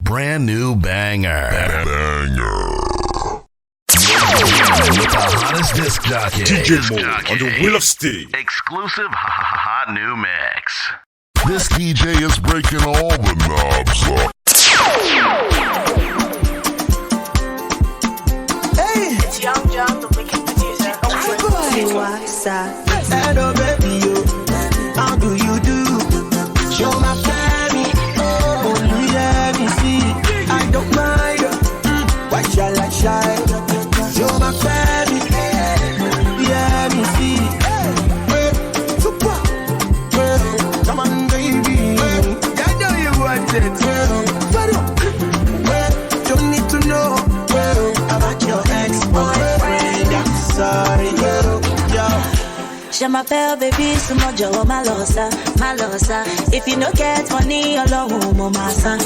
brand new banger. With the hottest disc jockey. DJ Mo on the wheel of steel. Exclusive hot new mix. This DJ is breaking all the knobs up. Hey, it's Young John, the wicked producer. Hello, baby, yo. How do you do? Show my family. Oh, let me see. I don't mind. Why shall I shine? Show my family. Let me see. Super. Come on, baby. I know you want it. Don't need to know about your ex-boyfriend. I'm sorry, yo. Je m'appelle baby, so my job, my lossa. If you no get money, alone, my master.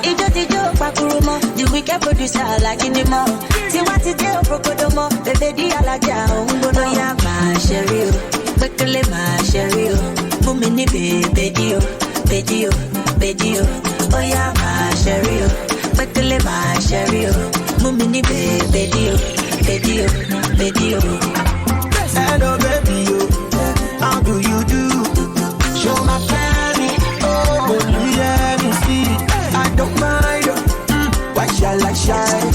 If you did your pakurumo, the wicked producer like in the mall. See what it is, Procodomo, the baby alaja, Ungono ya my sherry, quickly my sherry, Mumini baby, oh yeah, my sherry, quickly my sherry, Mumini baby. Hello, baby, yo. How do you do? Show my family. Oh, let me see. I don't mind. Why shall I shine?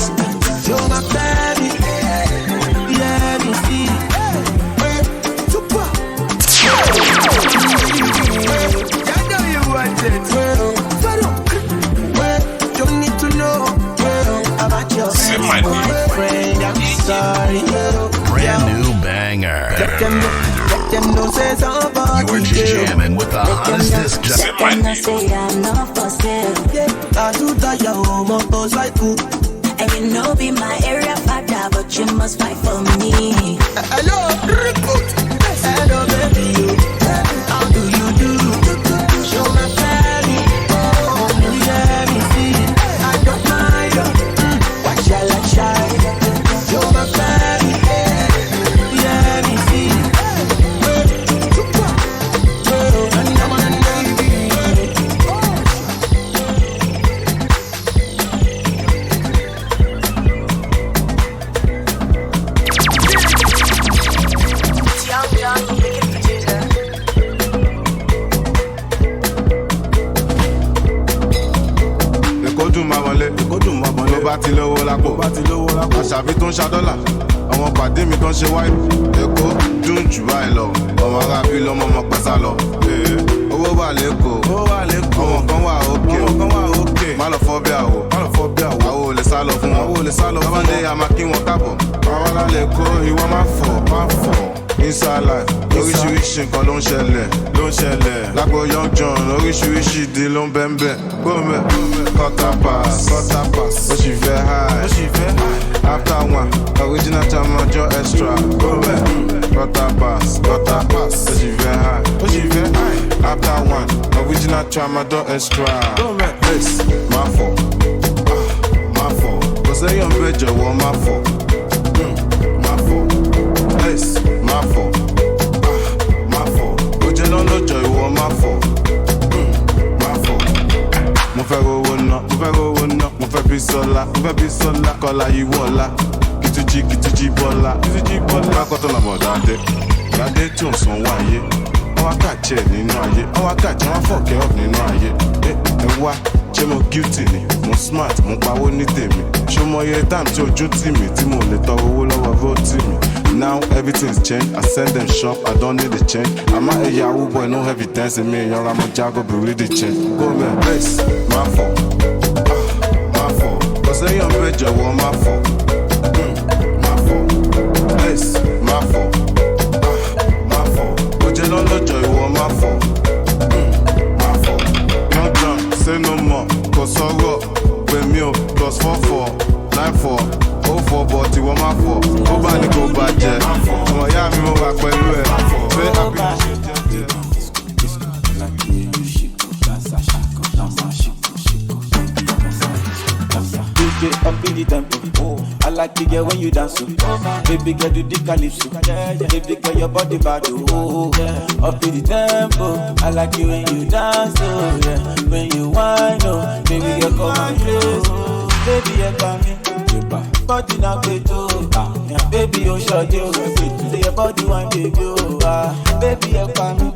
Show my family. Let me see. Super. I know you want it. Don't need to know about your boyfriend. I'm sorry. Brand new banger. Let them know say somebody. You're just jamming with the hottest disc jockey. Let them say I'm not for sale. I do that your motorcycle. And you know be my area father, but you must fight for me. Hello, recruit. Hello, baby. How do you do? Show my family. Oh, let me see. I don't mind. Why shall I shine? Show my family. Let me see. It's Young John, the wicked producer. Èkó dùn máa wọlé. Ló bá ti lówó lápò. Àṣàbí tó ń ṣa dọ́là. Àwọn pàdé mi tó ń ṣe wáyé. Èkó dùn jù báyìí lọ. Ọmọ arábí lọ́mọ ọmọ pẹ́sà lọ. Owó wà lẹ́kọ̀ọ́. Ọmọ kan wà òkè. Má lọ fọ́ bí àwò. Àwò ò lè sá lọ fún wọn. Lọ́wọ́dé a máa kí wọn káàbọ̀. Àwọn alálẹ̀ Èkó ìwọ máa fọ̀. Inside life, oríṣiríṣi nǹkan ló ń ṣẹlẹ̀. Lágbo Young John, oríṣiríṣi ìdí ló ń bẹ́ńbẹ́. Gómẹ̀, quarter pass, ó sì fẹ́ high. After one, original Tamajo extra. Gómẹ̀, quarter pass, ó sì fẹ́ high. After one, original Tamajo extra. Gómẹ̀, yes, máa fọ̀. Kò sẹ́yìn bẹ́ẹ̀ jọ̀wọ́ máa fọ̀. Yes, máa fọ̀. Ó jẹ́ lọ́lọ́jọ́ ìwọ máa fọ̀. Mo fẹ́ rówó ná, mo fẹ́ bí sọ́lá, kọ́lá yìí wọ̀lá. Kìtìjì bọ́lá. Lákọ̀tọ̀ làbọ̀ dáadé tí ò sanwó ayé. Wọ́n wá kàjẹ́ nínú ayé, wọ́n fọ̀kẹ́ ọ̀f nínú ayé. Ẹ wá, ṣé mo guilty ni? Mo smart, mo pawó ní tèmi. Ṣé mo yẹ time tí ojú tì mí tí mo lè tọrọ owó lọ́wọ́ vote mi? Now everything's changed. I send them shop, I don't need the change. I'm a Yahoo boy, no evidence in me. Young, I'm a Jago, but really change. Go man, place, my fault. Cause they young bitch, I want my fault. My fault. Place, my fault. But you don't know joy, you want my fault. My fault. Young John, say no more. Cause I rock, with me, plus 44, 94. 04 but you want my fault. Go back and go back there. Ọmọ ìyá mi mo wà pẹ̀lú ẹ̀. Fẹ́ àbí. DJ up in the tempo. I like the girl when you dance. Baby girl do the calypso. Baby girl your body bad. Up in the tempo. I like you when you dance. When you whine. Baby girl come and close. Baby you come in. Body now play too. Baby you short you. Say your body one baby. Baby you come in.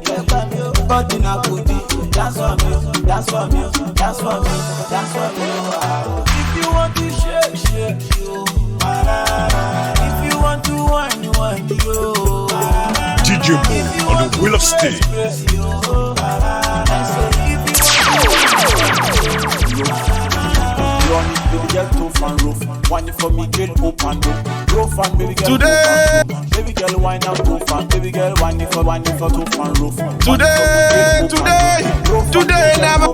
Body now good. Dance for me. Dance for me. Dance for me. Dance for me. If you want to shake you. If you want to whine you. DJ Boom on the wheel of steel. Baby girl, tough and rough. Wine for me, girl, open up. Rough and baby girl, Today. Baby girl, wine and tough and baby girl, wine for tough and rough. Today, never.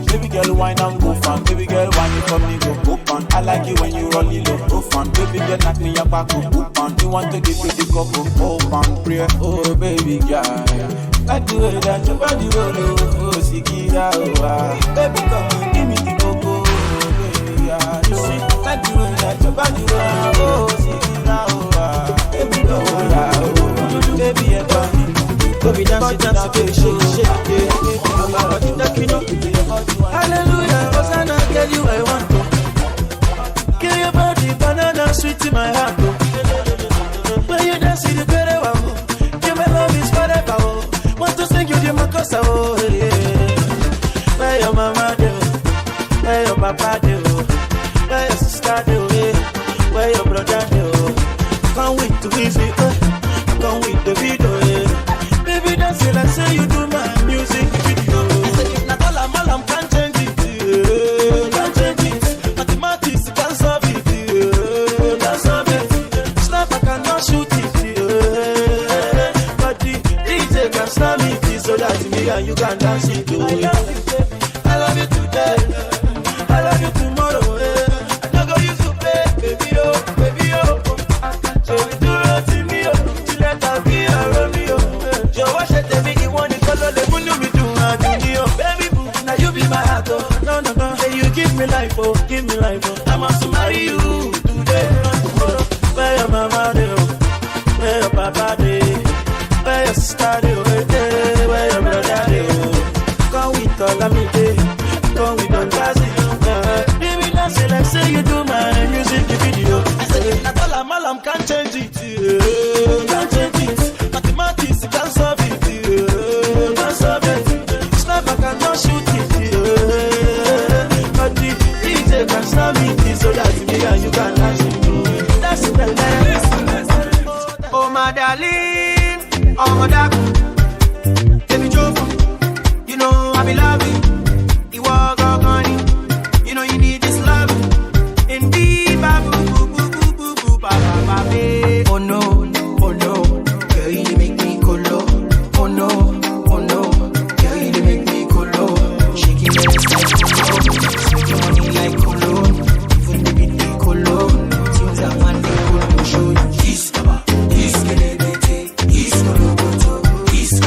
Baby girl, wine and go fan. Baby girl, wine for me, go open. I like it when you roll it up, rough and baby girl, knock me your back up, open. You want to give me the cup of open, pray. Oh, baby girl, like the way that your body roll, oh, Sikira, oh, baby, come and give me the cocoa. You see, like the way that your body roll, oh, Sikira, oh, baby, go, baby, you're coming. Baby, dance, shake, hallelujah, Hosanna, girl, you I want to. Kill your body, banana, sweet in my heart, oh. When you dance, you better, oh. Give my love is forever, oh. Want to sing you the makosa, oh, yeah. Where your mama do, where your papa do, where your sister do, where your brother do. Can't wait to visit, can't wait to video, baby, dance it like say you do my music video. Not all I'm can't change it, can't change it. Mathematics can't solve it, can't solve it. Snap I cannot shoot it, but the DJ can slam it so that me and you can dance it. I love you today, I love you tomorrow. I don't go use to play, baby oh, baby oh. So we do it to me oh, to let her be a Romeo. Joe, she tell me you want the color, the moon me do baby boo, now you be my heart oh. No, hey you give me life oh, give me life oh. I must marry you today, not tomorrow. Where your mama do, where your papa do, where your sister do, where your brother do. Come with all of me day, come with all jazzy. Baby dance it like say you do my music video. I say not all I'm can't change it, can't change it. Mathematics can't solve it, can't solve it. Snap I cannot shoot it, but the DJ can slam it so that me and you can dance it. That's the dance. Oh my darling, oh my darling, baby Joe, you know I be loving. You walk out on it, you know you need this love. Indeed, babu, boo, boo, boo, boo, boo, ba, ba, ba, ba. Oh no, girl you make me colo. Oh no, girl you make me colo. Shaking your ass like colo, sweet money like colo. Even the beat they colo, things I want they colo show you. He's kelebete, he's colo, he's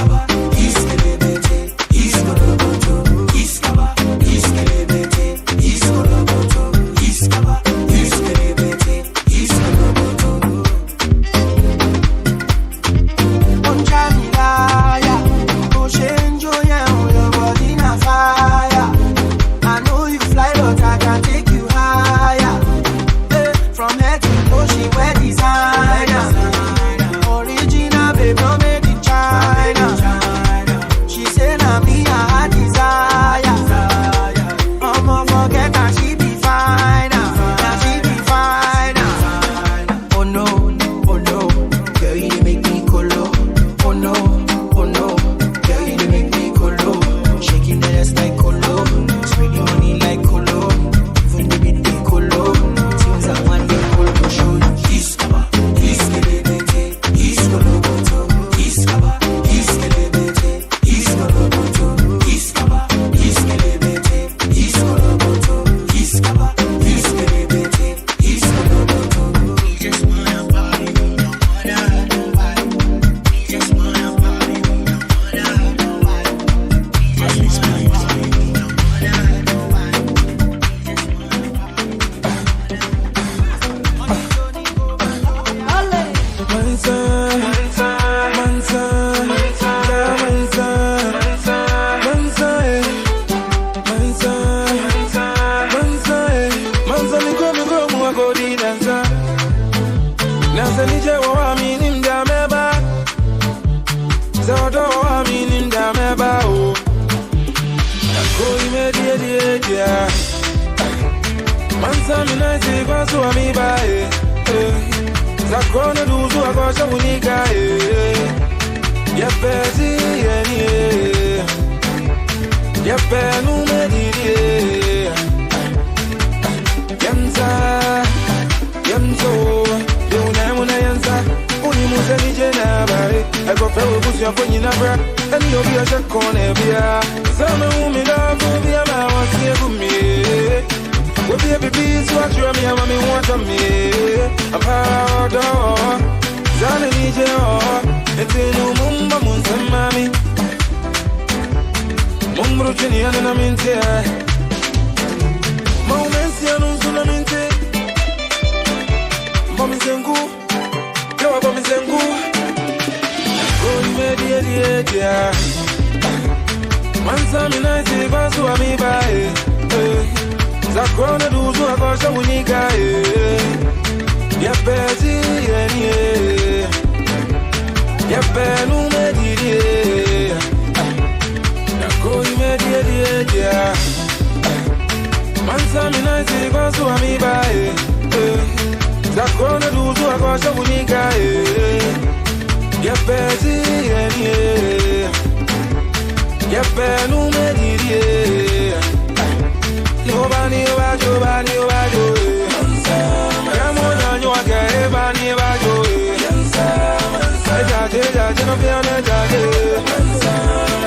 Mansa minazi kwa suwa mibae Zakona duzu akosha unika Yapezi yeni Yapenu mediri Yamsa Yamso Yunamuna yansa Uni musa ni jenabare Eko fewe kusi ya fonyi nabra Eni yobi ya shakone bia Sama umida kubia mawasi ya kumie We'll be a baby, so I draw me, mommy want me. I'm proud of Zana nije it's in Mumba Munsa Mami Mumbru Chini and Naminti Moments Yanusunaminte Mommy Zengu Yo, Mommy Zengu Go media Mansa Minazi Basu Amiba Zakona duzu akosha unika Yapezi yeni Yapenu mediri Nakoi mediri Mansa minazi kwasu amiba Zakona duzu akosha unika Yapezi yeni Yapenu mediri Bani bajo Ramona nyoke bani bajo Jaje no fiona jaje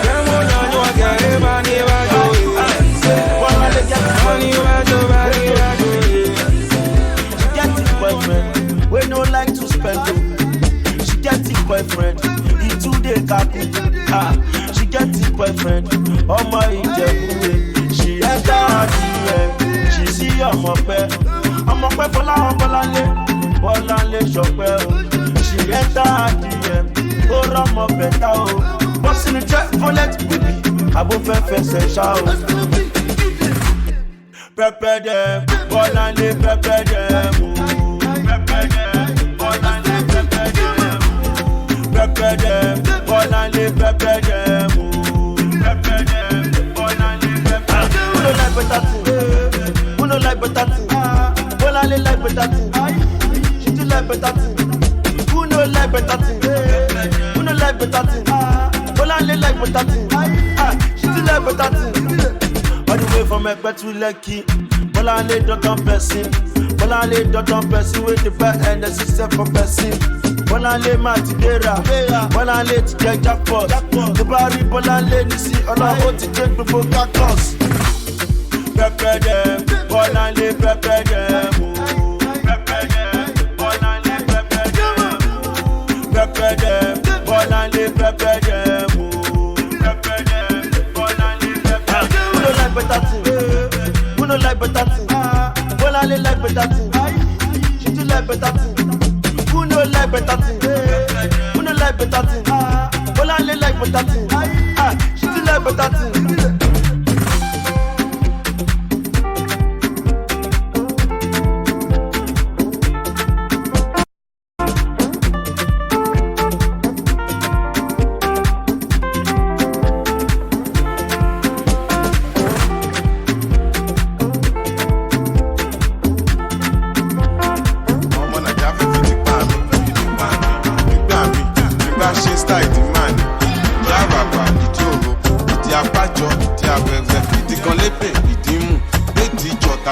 Ramona nyoke bani bajo Bani bajo She get a boyfriend we no like to spend She get a boyfriend he too dey kaku She get a boyfriend ọmọ Ìjẹ̀bú She enter her DM, she see ọmọ pẹ́ Bọ́láńlé ṣọpẹ́ o. She enter her DM, ó rọ́mọ bẹ̀tà o. Bọ́sì ní jẹ́ fọ́lẹ́t bíbí, àbó fẹ́ fẹsẹ̀ ṣá o. Pẹ́pẹ́ dẹ̀, Bọ́láńlé pẹ́pẹ́ dẹ̀ mú. Pẹ́pẹ́ dẹ̀, Bọ́láńlé pẹ́pẹ́ dẹ̀ mú. Pẹ́pẹ́ dẹ̀, Bọ́láńlé pẹ́pẹ́ dẹ̀ mú. Pẹ́pẹ́ dẹ̀, Bọ́láńlé pẹ́pẹ́ dẹ̀ mú. Who no like better thing? Who no like better thing? Bọ́láńlé like better thing. She do like better thing. Who no like better thing? Who no like better thing? Bọ́láńlé like better thing. She do like better thing. All the way from Ẹ̀pẹ́ to Lekki. Bọ́láńlé dọ́tàn person. Bọ́láńlé dọ́tàn person wey dey buy energy sell for person. Bọ́láńlé máa ti dẹ́ra. Bọ́láńlé ti jẹ́ jackpot. Tó bá rí Bọ́láńlé ní sí ọ̀nà ó ti dé gbogbo cactus. Pẹ́pẹ́ dẹ̀, Bọ́láńlé pẹ́pẹ́ dẹ̀ mú. Pẹ́pẹ́ dẹ̀, Bọ́láńlé pẹ́pẹ́ dẹ̀ mú. Pẹ́pẹ́ dẹ̀, Bọ́láńlé pẹ́pẹ́ dẹ̀ mú. Pẹ́pẹ́ dẹ̀, Bọ́láńlé pẹ́pẹ́ dẹ̀ mú. Who no like better thing? Who no like better thing? Bọ́láńlé like better thing. She do like better thing. Who no like better thing? Who no like better thing? Bọ́láńlé like better thing. She do like better thing.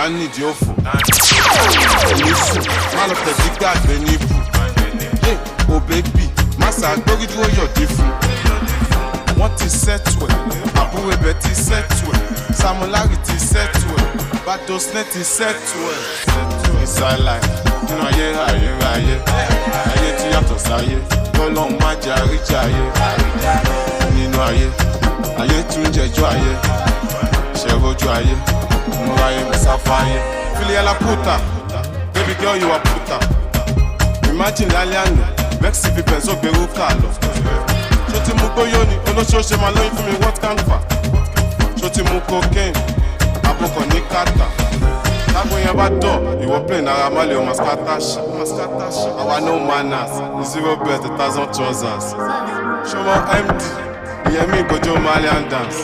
Nídìí òfò onísù má lọ tẹ̀sí gbàgbé níbù o bébì má ṣàgbórí dúró yọ̀dí fún wọ́n ti sẹ́tù ẹ̀ àbúrò ẹ̀bẹ̀ ti sẹ́tù ẹ̀ Samulari ti sẹ́tù ẹ̀ Badosnet ti sẹ́tù ẹ̀ ìsàlàyé nínú ayé tí yàtọ̀ sáyé lọ́lọ́run má jẹ́ àríjà nínú ayé tún jẹjọ́ ayé ṣẹ̀rọ̀jú ayé. Filia la puta, baby girl you a puta. Imagine l'aliano, Vexi fi penso peru kalo. Shoti mu koyoni, olóṣooṣe ma lóyún fún mi what can fa. Shoti mu cocaine, aboko ní kata. Tábò yẹn bá dọ̀, ìwọ play nara mali o maskatash. Àwa no manners, 0 bet 1,000 trousers. Ṣọmọ MD, ìyẹn mi kojú Malian dance.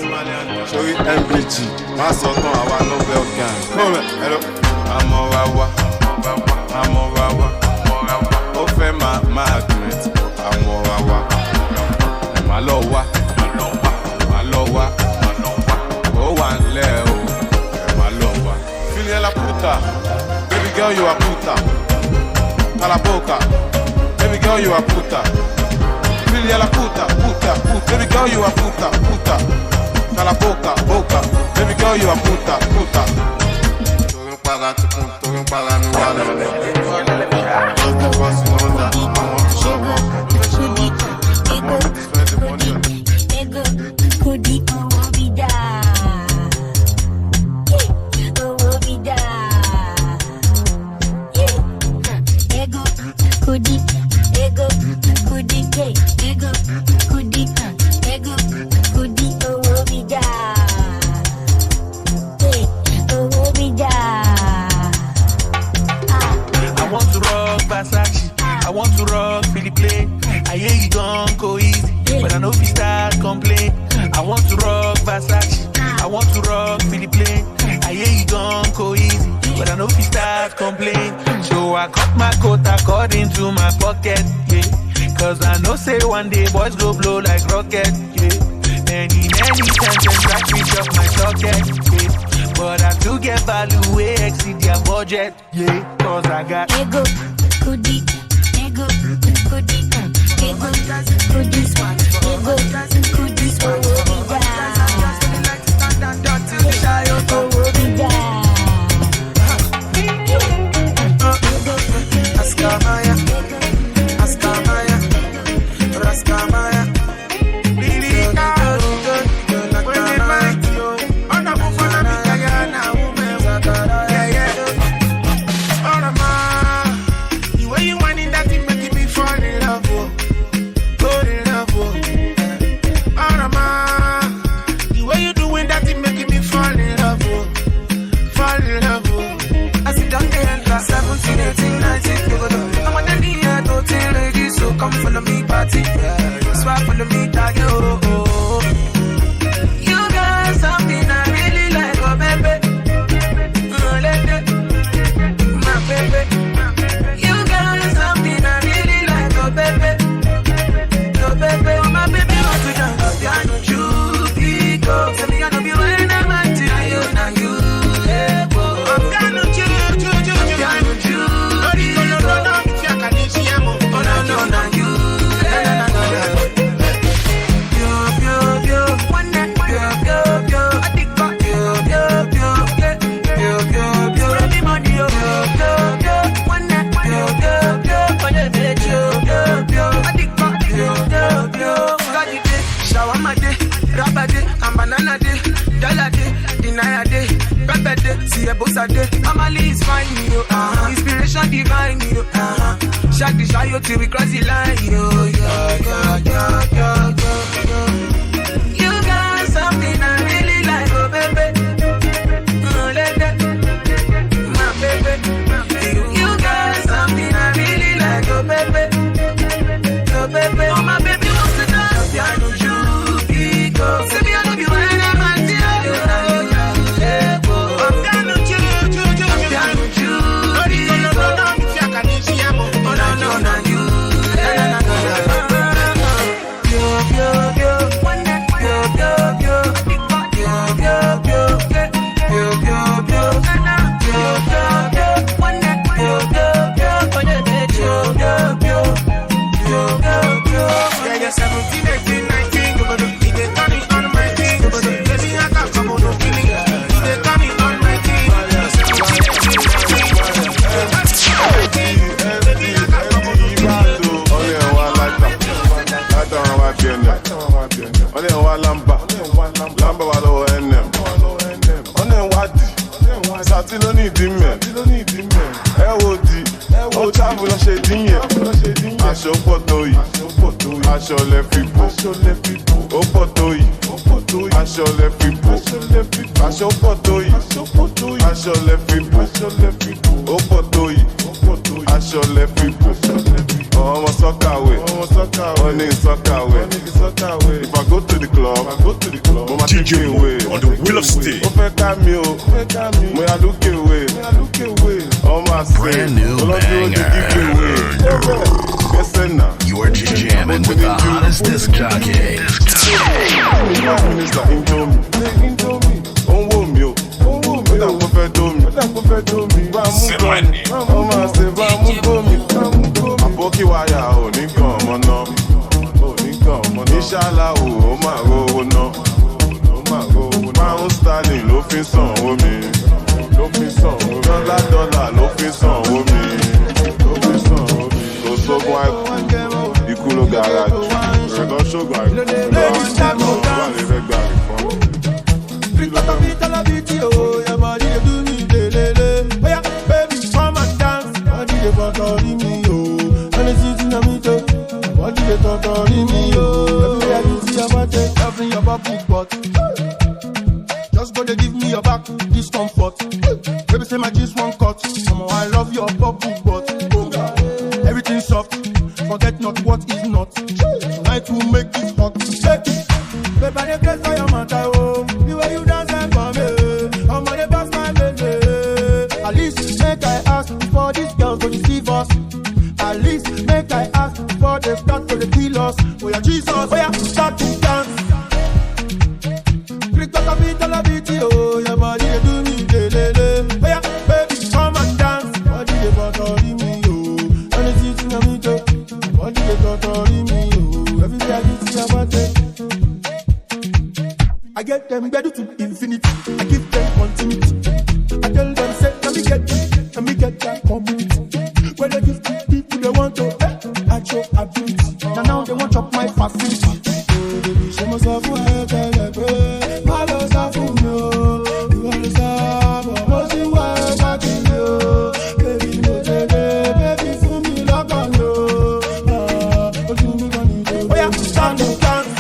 Sorry MBG, má sọ tán àwa Nobel gang. Come hello, I'm puta. Baby girl, you a puta. Calaboca. Baby girl, you a puta. Really a la puta, puta, puta. Baby girl, you a puta, puta. Calaboca, boca. Baby girl, you a puta, puta. I want to rock, feel the play. I hear you gon' go easy, but I know if you start complain. I want to rock Versace. I want to rock, feel the play. I hear you gon' go easy, but I know if you start complain. So I cut my coat according to my pocket, yeah. Cause I know say one day boys go blow like rocket, yeah. Many times them try to reach up my socket, yeah. But I do get value way exceed their budget, yeah. Cause I got ego, goodie, ego, goodie, ego, goodie, ego, goodie, Askamaya, Askamaya, Raskamaya. Come follow me, party. Swap follow me, tag you. You got something I really like, oh baby. My baby. You got something I really like, oh baby. Oh baby, oh my baby, want to dance. Piano, you go. Tell me I know you when I'm at you. Now you, yeah, boy. I'm piano, you. Piano, you. Oh no, no, no. See a boss a day, family is fine, yo. Inspiration divine, yo. Shot the shot, yo, till we cross the line, yo. You got something I really like, oh baby. My baby. You got something I really like, oh baby. Oh baby, oh my baby wants to dance. Piano, you, go. See me, I love you when I'm at you. Aṣọ pọ̀ tó yìí, aṣọ lẹ fi bò. Ó pọ̀ tó yìí, aṣọ lẹ fi bò. Aṣọ pọ̀ tó yìí, aṣọ lẹ fi bò. Ó pọ̀ tó yìí, aṣọ lẹ fi bò. Ọmọ sọ́kàwé, wọ́n ní sọ́kàwé. If I go to the club, mo ma take it away. On the wheel of steel. Ó fẹ́ ká mi o, mo yà look away. Ọmọ àṣẹ, Brand new olódúró ti banger. give away. You are jamming with the hottest disc jockey. Mr. Indomie, ó ń wò mí o, ó dà kó fẹ́ dó mi. dàpọ̀ fẹ́ tó mi. Bá mú kọ́ mi, ọmọ àṣẹ bá mú kọ́ mi. Àbókí wáyà ò ní kàn ọmọ náà. Ò ní kàn ọmọ náà. Ìṣàlá ò ó máa rówó náà. Ó máa rówó náà. Pound sterling ló fi sanwó mi. Ló fi sanwó mi. Dọ́là ló fi sanwó mi. Ló fi sanwó mi. Kò sógun àìkú, ikú ló gara jù. Ìrẹ̀lọ́ ṣògùn àìkú. Lọ́wọ́ wà lè fẹ́ gbà mí fún. Just go to give me your back discomfort. Baby say my jeans won't cut. Mama, I love your bubble butt. Everything soft, forget not what is not. Tonight we'll make it hot. Baby, I place for your matter, oh. The way you dance and for me, I'm on the bus, my baby. At least make I ask for these girls to deceive us. At least make I ask for the start to the kill us. Oh yeah, Jesus, oh yeah, start to dance. Click on the beat, all the beat, oh, your body they do me, lele. Oh yeah, baby, come and dance. Body they bother me, oh. And it's eating on me, too. Body they bother me, oh. Every day I see your body. I get them ready to infinity. I give them continuity. I tell them, say, let me get that community. When I give to people, they want to add your ability. Now they want to chop my facility. Oh, baby, she must have worked, tell them, my love's a fool, no. You want to stop, but she works back in you. Baby, no, baby, fool me like I know. What you me gonna do? Oh, yeah, stand up, dance.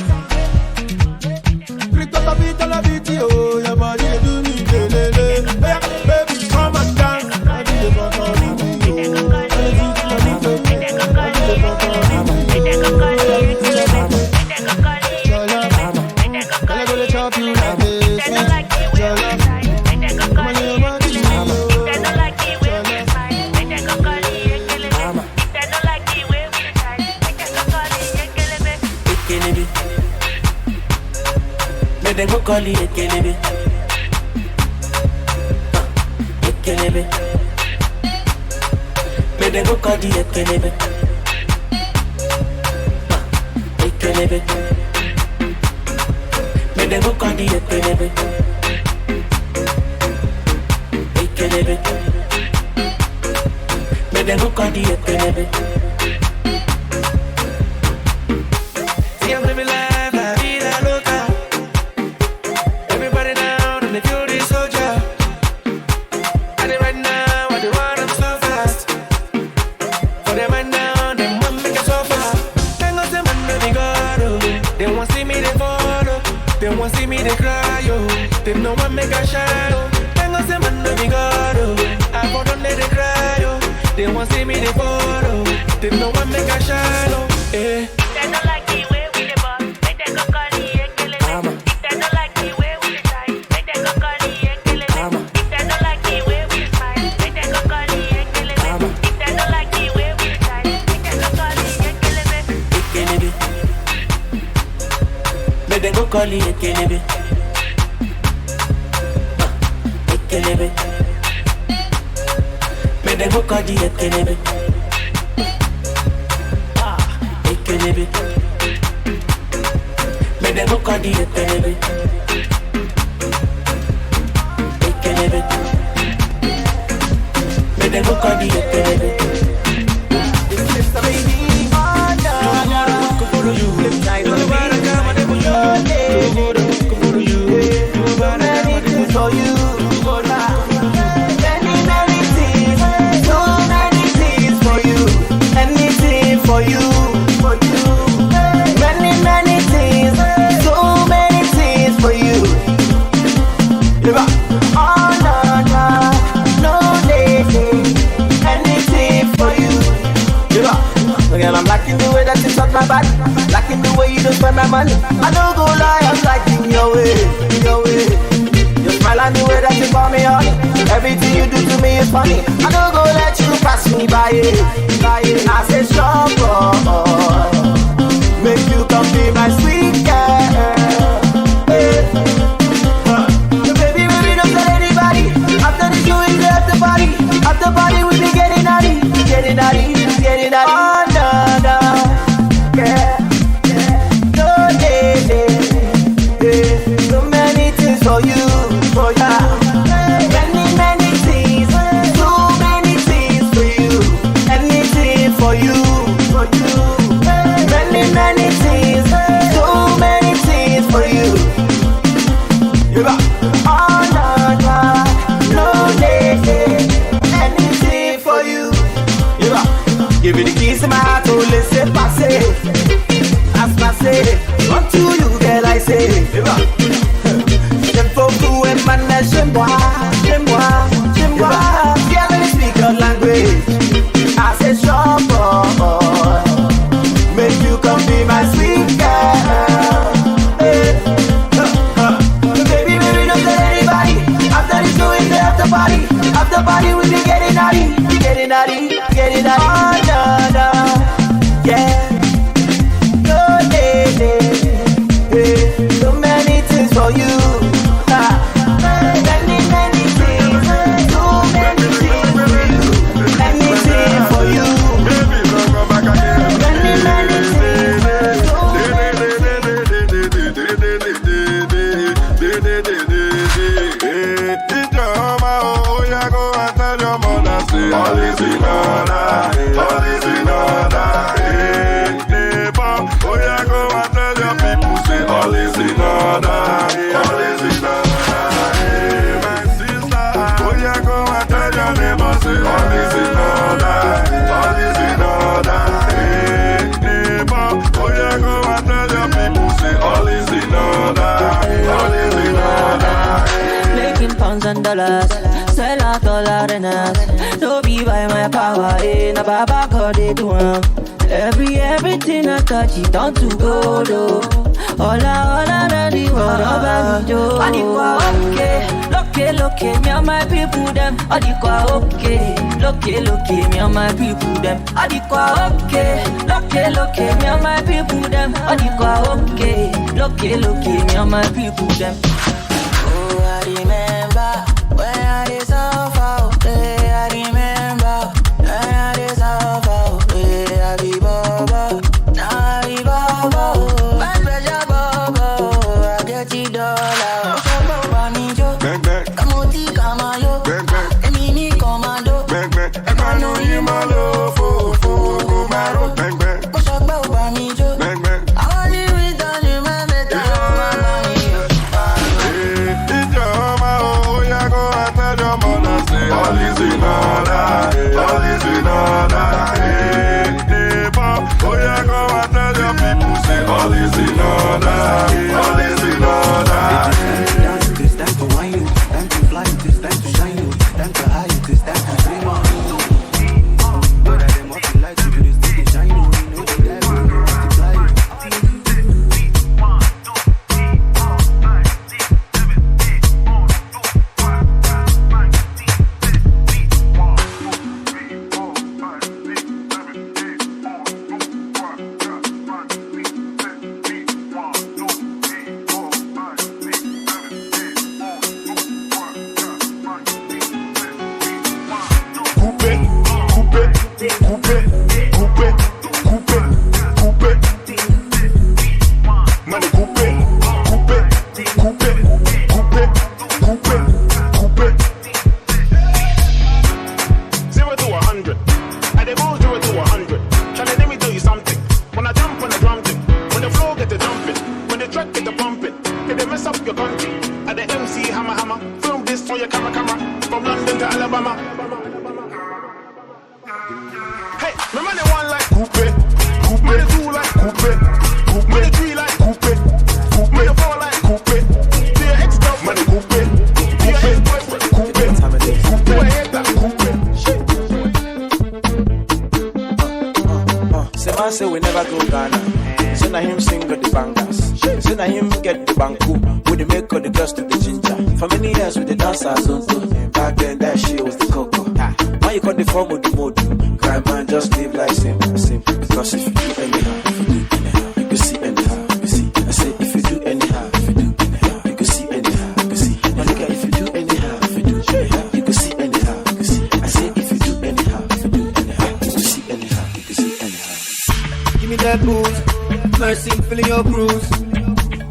Click up a beat, all a beat, oh, your body, they do me, lele. Oh, yeah, baby, come and dance. Body, they bother me, oh. They go call it Ekelebe. Ekelebe. May they go call it Ekelebe. Ekelebe. May they go call it Ekelebe. Ekelebe. May they go call it Ekelebe. See I'm living life, la vida loca. Everybody down and they feel this soldier. I did right now, I do want them so fast. For them right now, them want me to so far. They gon' say man, they got oh. They want see me, they follow. They want see me, they cry, oh. They know I make a shine, oh. They gon' say man, they got oh. I for them, they cry, oh. They want see me, they follow. They know I make a shine, oh. Eh. They don't like the way we the boss. Make them go call the Ekelebe. They don't like the way we the shine. Make them go call the Ekelebe. They don't like the way we smile. Make them go call the Ekelebe. They don't like the way we shine. Make them go call the Ekelebe. Ekelebe. Make them go call the Ekelebe. Ekelebe. Make them go call the Ekelebe. Ekelebe. Make them go call the Ekelebe. Ekelebe. Make them go call the Ekelebe. For you, many things, so many things for you, anything for you, many things, so many things for you. Oh no, lady, anything for you. Girl, I'm liking the way that you touch my body, liking the way you don't spend my money. I don't go lie, I'm liking your way. You smile and the way that you call me honey. Everything you do to me is funny. I don't go let you pass me by it. I say strong boy, make you come be my sweet girl. Baby, don't tell anybody. After this you is there. laissez passer. As passé, want to you, girl, I say. J'aime beaucoup et maintenant chez moi. Yeah, let me speak your language. I say, sure, boy. Make you come be my sweet girl. Baby, don't tell anybody. After this, doing the after party, we be getting naughty. Oh, no, yeah. So many things for you. Many things. So many things for you. Anything for you. Many things. All is in order. All is in order. Oh yeah, go and tell your people say all is in order. All is in order. My sister, oh yeah, go and tell your neighbor say all is in order. All is in order. Oh yeah, go and tell your people say all is in order. All is in order. Making pounds and dollars, sell out all arenas. No be by my power, na Baba God they do 'em. Everything I touch it down to gold, oh. All I the world over me, Joe. Adikwa okay, look, me and my people them. Adikwa okay, look, me and my people them. Adikwa okay, look, me and my people them. Adikwa okay, look, me and my people them. Oh, I remember when I did so far away. I remember when I did so far away. I be Bobo, now I be Bobo. My treasure Bobo, I get it dollar. Bobo Bamijo, Kamoti Kamayo, Emini Commando, Emano Yimalo, Fo Maro, Bobo Bamijo, I only read on you, my meta, all is in order, all is in order. Oh yeah, go and tell your people say all is in order, all is in order. Dance to this, dance to wine you, dance to fly this, dance to shine you, dance to high this, dance to dream on you. But I dem up the lights to do this, they shine you, know the light will multiply you. Say we never go Ghana. Say na him sing the bangers. Say na him get the banku. With the make of the girls to the ginger. For many years with the dancers on back then that shit was the cocoa. Now you got the form with the mode. Crime man just live like same. Because if you do anyhow, you can see anyhow, you see. I say if you do anyhow, you can see anyhow, you see. Now look at if you do anyhow, you can see anyhow, you see. I say if you do anyhow, you can see anyhow, you can see anyhow. Give me that booze, mercy filling your bruise.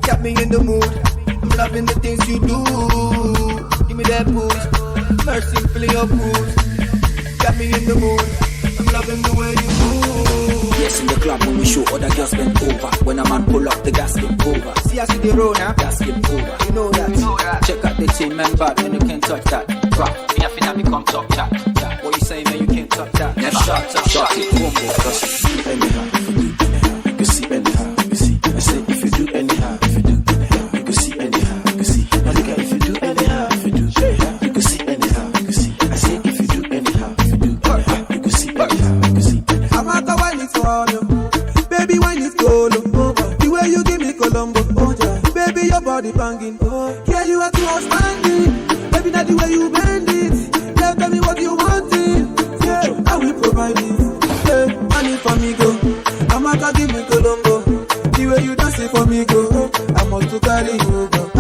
Got me in the mood, I'm loving the things you do. Give me that booze, mercy filling your bruise. Got me in the mood, I'm loving the way you move. Yes, in the club when we show other girls bend over. When a man pull up the gas get over. See I see the road now, gas get over. You know that. Check out the team member when you can't touch that. Drop, me a finna become top chat. What you saying that you can't touch that. Never. Shut it. Boom, boom. Cause if you do anyhow, you can see anyhow, you see. I say if you do anyhow, you can see anyhow, you see. Now look at if you do anyhow, you can see anyhow, you see. I say if you do anyhow, you can see anyhow, you see. I'm at the wine it's on you. Baby, wine is cold. The way you give me Colombo. Baby, your body banging. Yeah, you are too outstanding. Baby, not the way you bend it. Yeah, tell me what you wanting. Yeah, I will provide it. Yeah, I need for me go. I'm at the give me Colombo. The way you dance it for me go. I want to carry you go.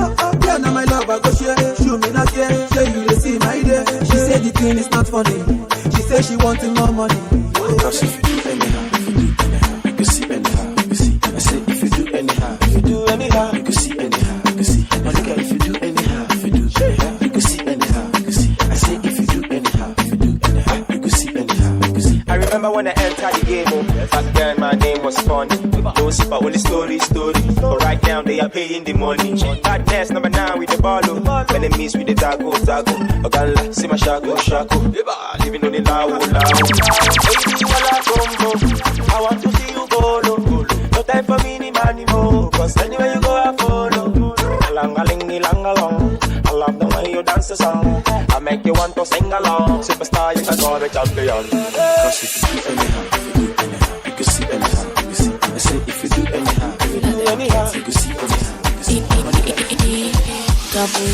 Yeah, now my love I go share. Show me not care. Show you to see my day. She said the thing is not funny. She said she wanting more money. Cause if you do anyhow, you can see anyhow, you see. I say if you do anyhow, you can see anyhow, you see. Now look at if you do anyhow, you can see anyhow, you see. I say if you do anyhow, you can see anyhow, you see. I remember when I entered the game, back then my name was Funny. No super, only story. But right now they are paying the money. Badness number 9 with the ball. Enemies with the dago. Ogala, see my shago. Living on the lao. Baby, wala combo. I want to see you go low. No time for me, money more. Cause anywhere you go, I follow. Alang-a-ling-ilang-along. I love the way you dance the song. I make you want to sing along. Superstar, you can call me champion. Cause if you do anyhow, you can see anyhow, you see. I say if you do anyhow, you can see anyhow, you see. Double.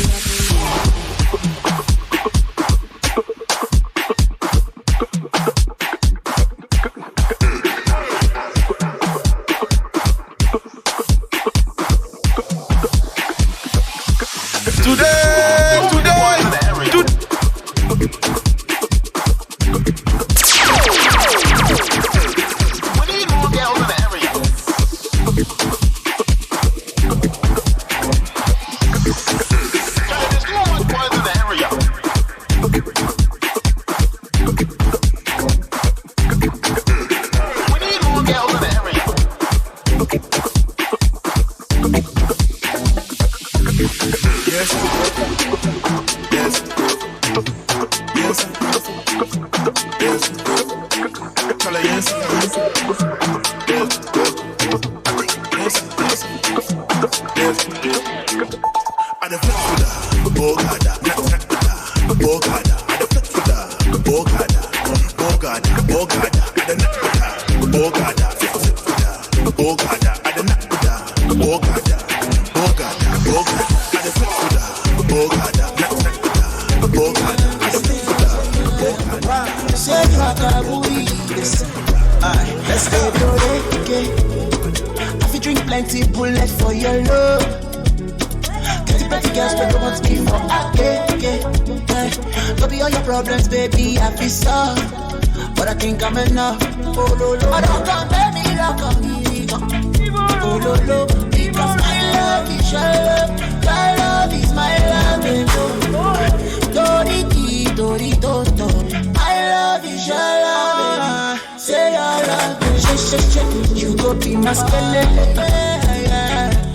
You go be my skeleton.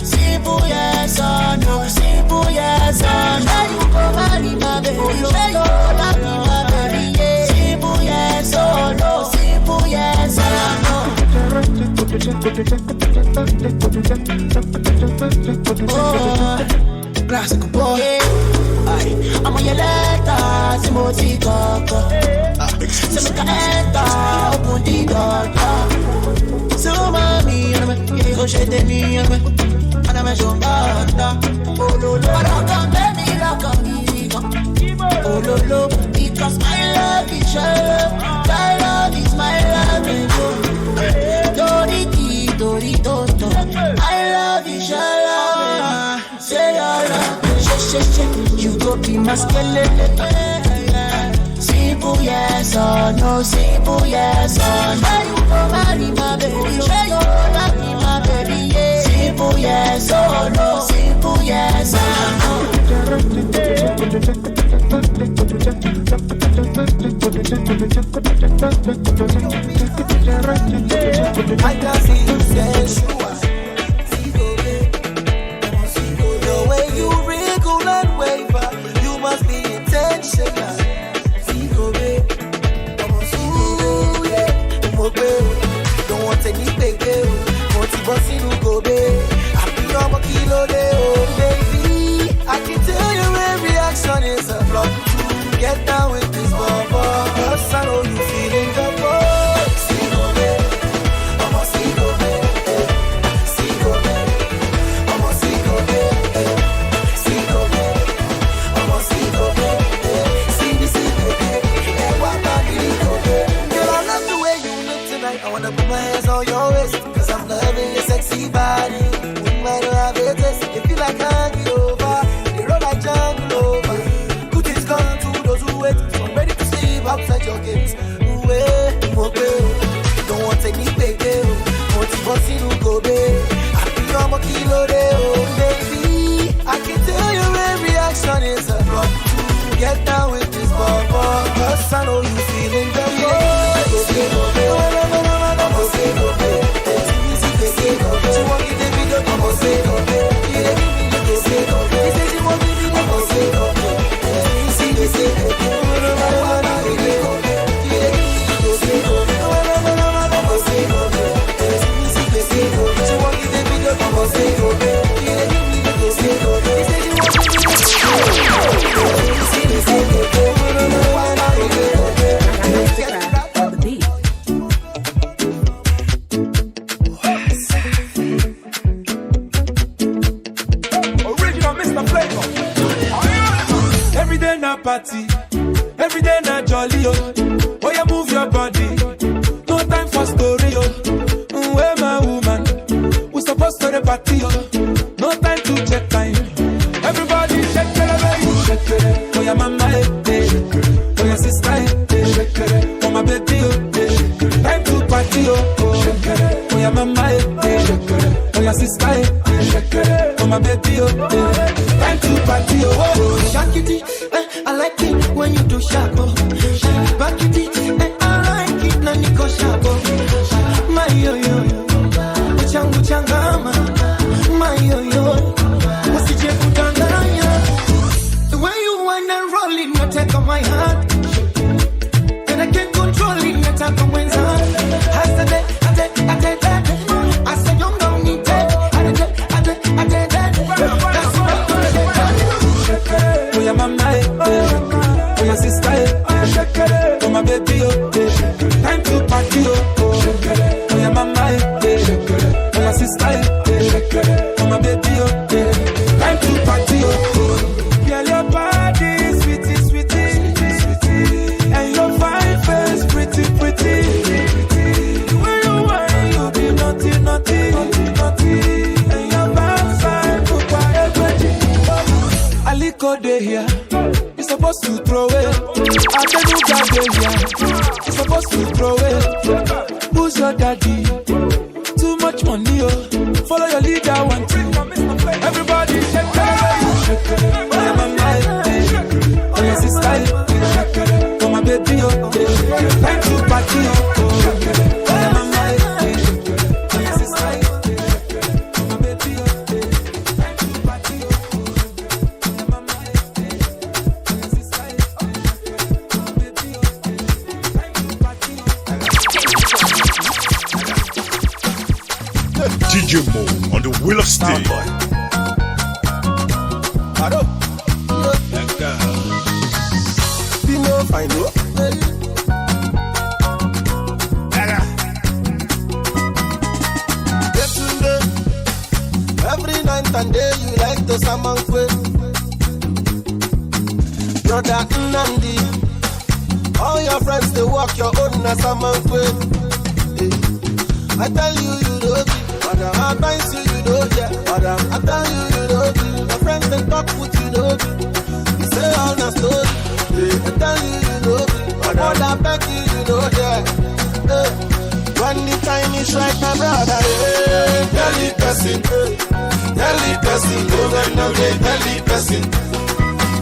Simple yes or no, simple yes or no. You go marry my baby, you go marry my baby. Simple yes or no, simple yes or no. Oh, classic boy. I'm on your letter, Timothy Coco. So make a enter, open the door. So mommy, I'm a go shade me, and I'm a show banda. Oh lolo, don't baby, lock on me. Oh lolo, because my love is your love, my love is my love. Dori, I love is your love. Say your love, you go be my skeleton. Simple yes or no, simple yes or no. You go marry my baby, you go marry my baby. Simple yes or no, simple yes or no. I can see you sensual. The way you wriggle and waver, you must be intentional. jogging. Don't want any baby. Continue go baby. I feel I'm a kilo day, baby. I can tell your every action is a block. Get down with this bubble. Cause I know you feeling the party. Every day na jolly, oh. Oh, you move your body. No time for story, oh. Where my woman? We supposed to the party, oh. No time to check time. Everybody shake it, baby. Shake it. Oh, your mama, eh. Oh, your sister, eh. Oh, my baby, oh. Time to party, oh. Oh, your mama, eh. Oh, your sister, eh. Oh, my baby, oh. Time to party, oh. Shakity. I like it when you do sharp, oh. Back it, I like it na niko sharp, oh. My yo yo, uchangu changama. My yo yo, usije kutanganya. The way you wanna roll it, you take on my heart. And I can't control it, you take on my heart. I said, I said, you don't need that. I did that. That's what I'm oh, your mama, oh, your sister, oh, my baby, oh, time to party, oh, oh, your mama, oh, your sister, oh, my baby, oh, time to party, oh, yeah, your body, sweetie, sweetie, and your fine face, pretty, pretty, when you want, you be naughty, naughty, naughty, and your backside, look what everything, Aliko de here. Supposed to throw it. I tell you that you're supposed to throw it. Who's your daddy? Too much money, oh. Follow your leader, one thing. Everybody shake it. Oh, your mama, oh, your sister, oh, my baby, oh. Time to party, oh. Oh, your mama, oh, your sister, oh, my baby, oh. Time to party, oh. DJ Mo on the wheel of steel. Hello. You know, I know. Every night and day you like to summon quick. Brother Nnamdi, all your friends they walk your own as summon quick. I tell you, you know. I advise you, you know, yeah. I tell you, you know, your friends they talk with you, know. You say all the story. I tell you, you know, all I beg you, you know, yeah. When the time is right, my brother, tell the person, over and over, tell the person.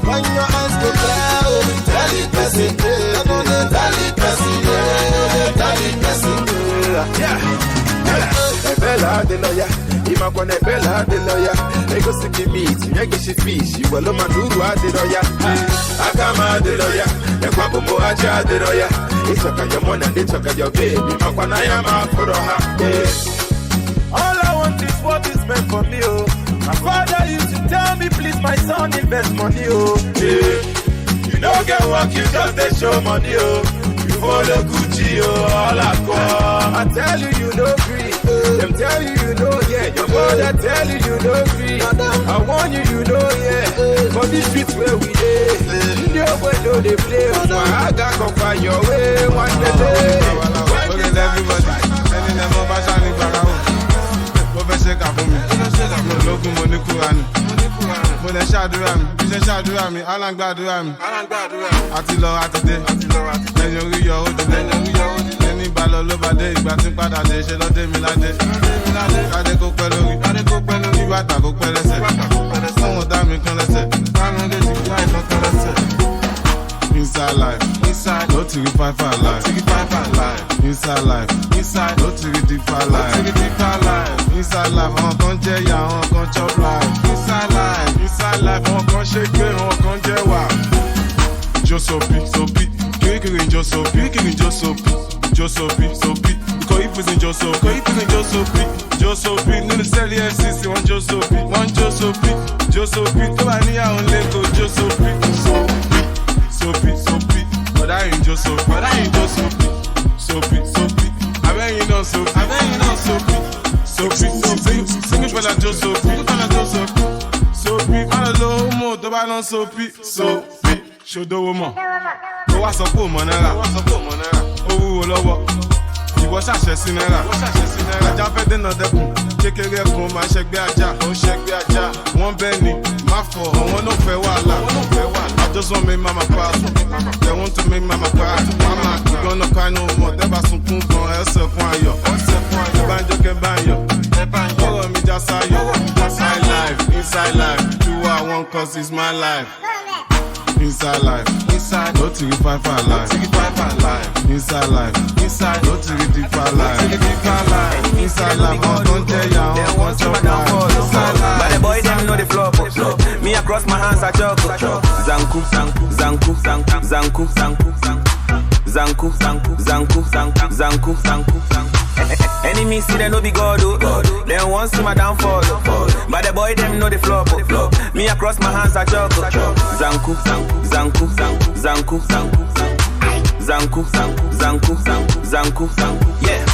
When your eyes go cloud, tell the person, tell the person, yeah. Bella de lawyer, Imakone Bella de lawyer. They go sticky meat, Yagishi fish, you will Maduru de lawyer. Akama de lawyer, the Kwapo Aja de lawyer. It's a your money and they took your baby, Makwanayama for her. All I want is what is meant for me, oh. My father used to tell me, please, my son, invest money, oh. You don't get work, you just they show money, oh. You follow Gucci, oh, all I call. I tell you, you know free. Them tell you, you know, yeah. Your mother tell you, you know free. I want you, you know, yeah. For this streets where we live, you know where do they play. So I got to find your way one day. Everybody, sending them over, shining back out. ṣe kà fún mi. Mi ò lókun mo ní kúra ni. Mo lè ṣàdúrà mi, bí ṣe ṣàdúrà mi, aláǹgbàdúrà mi. Àti lọ àti dé, lẹ́yìn orí yọ ó dìde. Lẹ́ni ìbálò ló bá dé, ìgbà tí ń padà dé, ṣe lọ́dé mi ládé. Kádé kó pẹ́ lórí, kí bàtà kó pẹ́ lẹ́sẹ̀. Sọ́wọ́n dá mi kan lẹ́sẹ̀, bámi lè ti gbá ìtàn kan lẹ́sẹ̀. Inside life, no to the five life. Inside life, no to the deeper life. Inside life, àwọn kan jẹ́ ìyà, àwọn kan chop life. Inside life, àwọn kan ṣe gbé, àwọn kan jẹ́ wà. Josopi, kirikiri Josopi, Josopi. Ikọ̀ ìfúnṣin Josopi. Nínú sẹ́ẹ̀lì FCC, wọ́n Josopi. Tó bá níyàwó lẹ́kọ̀ọ́ Josopi. Soapy, but I ain't just soapy. Soapy, I ain't no soapy. Soapy, sing it for la just soapy. Soapy, I don't know more, the balance soapy. Soapy, show the woman. Go what's up, Monera? Oh, lover. You was a chessinera. I jump at another boom. Kékeré kan máa ṣẹgbẹ́ ajá, ó ṣẹgbẹ́ ajá. Wọ́n bẹ́ ni, má fọ̀, àwọn náà fẹ́ wàhálà. I just want make mama proud. They want to make mama proud. Mama, you gonna cry no more. Tẹ́bà sunkún gan, ẹsẹ̀ fún ayọ̀. Ìbánjọ́ kẹ́báyọ̀, ọ̀rọ̀ mi já sáyọ̀. Inside life, do what I want 'cause it's my life. Inside life, no to the five life. Inside life, no to the deeper life. Inside life, I'm gonna tell ya, I'm gonna chop life. But the boy them know the flop. Me across my hands I juggle. Zanku. Enemies see they no be God, they want see my downfall. But the boy them know the flop. Me across my hands I juggle. Zanku. Yeah.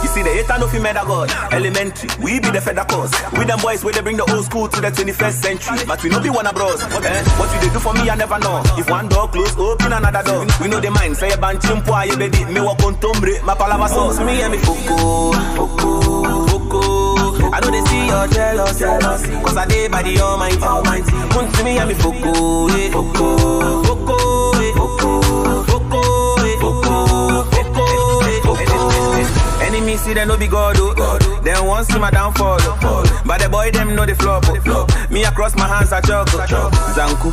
You see the hater no fi murder God. Elementary, we be the feather cause. We them boys where they bring the old school to the 21st century. But we no be one of bros. What will they do for me I never know. If one door close, open another door. We know the mind. Say a ban chimpo aye baby. Me walk on tombre, my palava sauce. Me and me Foko. I know they see you're jealous. Cause I day by the Almighty. Come to me and me Foko. Enemies see they no be God, they want see my downfall. But the boy them know the flop. Me across my hands I juggle. Zanku.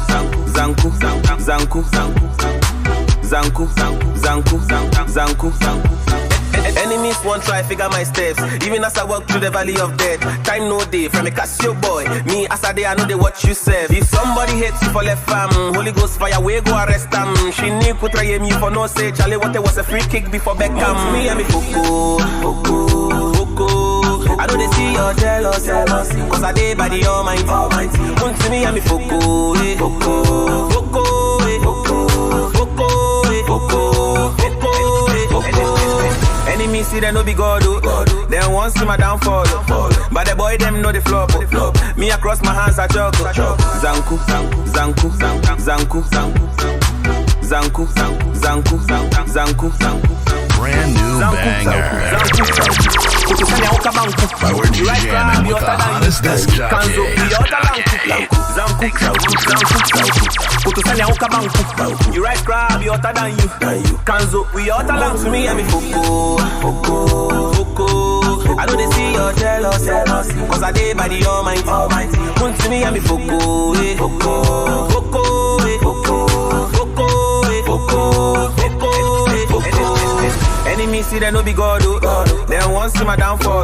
Enemies won't try figure my steps. Even as I walk through the valley of death, time no day from a Casio boy. Me as a day I know they watch you serve. If somebody hates you for left Holy Ghost fire we go arrest them. She knew could try me for no say. Charlie what was a free kick before Beckham. Me and me Foko. I know they see you're jealous. Cause I day by the Almighty. Come to me and me Foko. Enemies see they no be God, they want see my downfall. But the boy them know the flop. Me across my hands I juggle. Zanku. Brand new banger. By word you jamming with the hottest disc jockey. You right crab, you hotter than you. Kanzo, we hotter than to me and me Foko. I know they see you're jealous. Cause I day by the Almighty. Come to me and me Foko. Enemies see they no be God, they want see my downfall.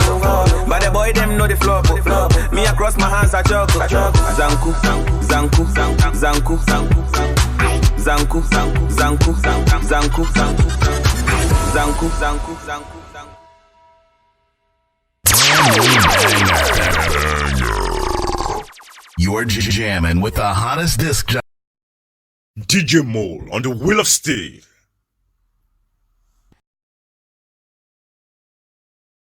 But the boy them know the flop. Me across my hands I juggle. Zanku. You're jamming with the hottest disc jockey. DJ Mole on the wheel of steel.